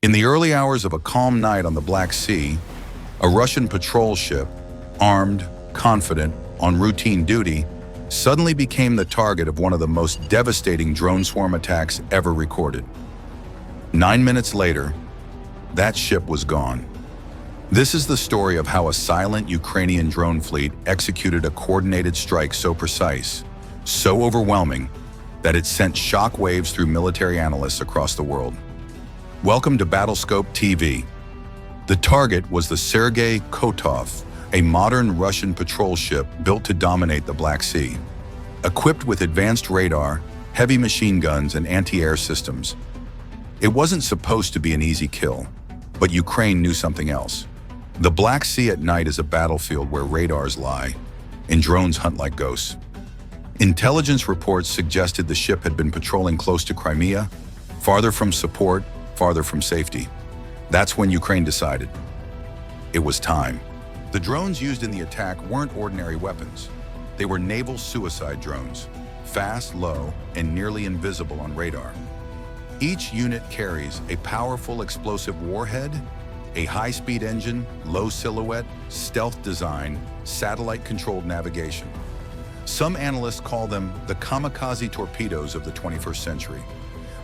In the early hours of a calm night on the Black Sea, a Russian patrol ship, armed, confident, on routine duty, suddenly became the target of one of the most devastating drone swarm attacks ever recorded. 9 minutes later, that ship was gone. This is the story of how a silent Ukrainian drone fleet executed a coordinated strike so precise, so overwhelming, that it sent shock waves through military analysts across the world. Welcome to Battlescope TV. The target was the Sergei Kotov, a modern Russian patrol ship built to dominate the Black Sea. Equipped with advanced radar, heavy machine guns, and anti-air systems, it wasn't supposed to be an easy kill, but Ukraine knew something else. The Black Sea at night is a battlefield where radars lie and drones hunt like ghosts. Intelligence reports suggested the ship had been patrolling close to Crimea, farther from support, farther from safety. That's when Ukraine decided it was time. The drones used in the attack weren't ordinary weapons. They were naval suicide drones, fast, low, and nearly invisible on radar. Each unit carries a powerful explosive warhead, a high-speed engine, low silhouette, stealth design, satellite-controlled navigation. Some analysts call them the kamikaze torpedoes of the 21st century.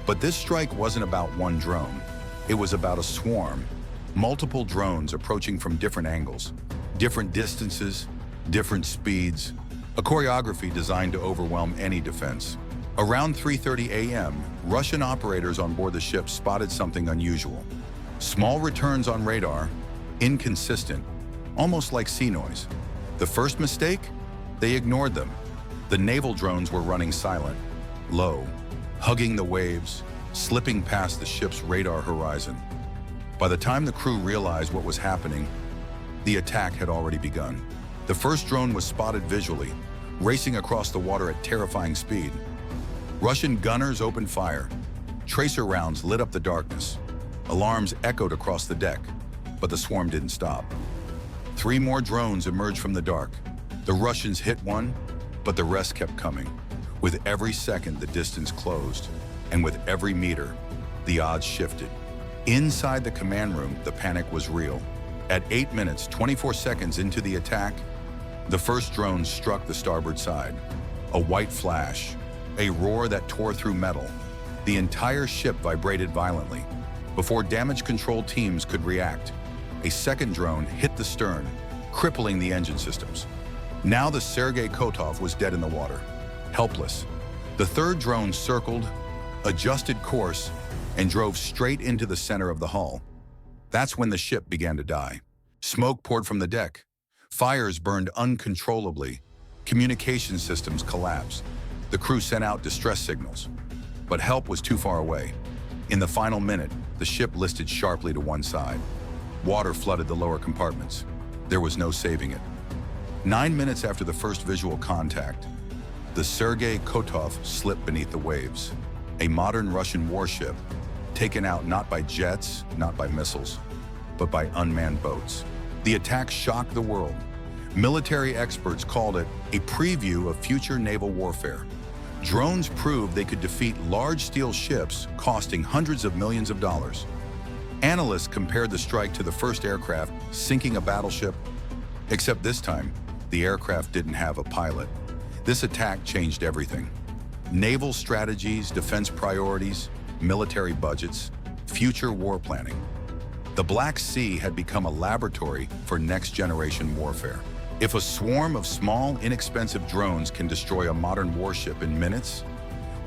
But this strike wasn't about one drone. It was about a swarm, multiple drones approaching from different angles, different distances, different speeds, a choreography designed to overwhelm any defense. Around 3:30 a.m., Russian operators on board the ship spotted something unusual. Small returns on radar, inconsistent, almost like sea noise. The first mistake? They ignored them. The naval drones were running silent, low, hugging the waves, slipping past the ship's radar horizon. By the time the crew realized what was happening, the attack had already begun. The first drone was spotted visually, racing across the water at terrifying speed. Russian gunners opened fire. Tracer rounds lit up the darkness. Alarms echoed across the deck, but the swarm didn't stop. 3 more drones emerged from the dark. The Russians hit one, but the rest kept coming. With every second, the distance closed, and with every meter, the odds shifted. Inside the command room, the panic was real. At 8 minutes, 24 seconds into the attack, the first drone struck the starboard side. A white flash, a roar that tore through metal. The entire ship vibrated violently. Before damage control teams could react, a second drone hit the stern, crippling the engine systems. Now the Sergei Kotov was dead in the water, helpless. The third drone circled, adjusted course, and drove straight into the center of the hull. That's when the ship began to die. Smoke poured from the deck. Fires burned uncontrollably. Communication systems collapsed. The crew sent out distress signals, but help was too far away. In the final minute, the ship listed sharply to one side. Water flooded the lower compartments. There was no saving it. 9 minutes after the first visual contact, the Sergei Kotov slipped beneath the waves. A modern Russian warship, taken out not by jets, not by missiles, but by unmanned boats. The attack shocked the world. Military experts called it a preview of future naval warfare. Drones proved they could defeat large steel ships costing hundreds of millions of dollars. Analysts compared the strike to the first aircraft sinking a battleship, except this time, the aircraft didn't have a pilot. This attack changed everything. Naval strategies, defense priorities, military budgets, future war planning. The Black Sea had become a laboratory for next-generation warfare. If a swarm of small, inexpensive drones can destroy a modern warship in minutes,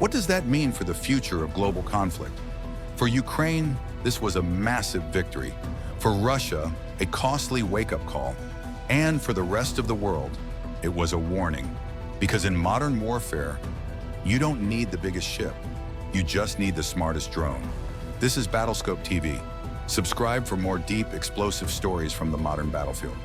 what does that mean for the future of global conflict? For Ukraine, this was a massive victory. For Russia, a costly wake-up call. And for the rest of the world, it was a warning. Because in modern warfare, you don't need the biggest ship. You just need the smartest drone. This is Battlescope TV. Subscribe for more deep, explosive stories from the modern battlefield.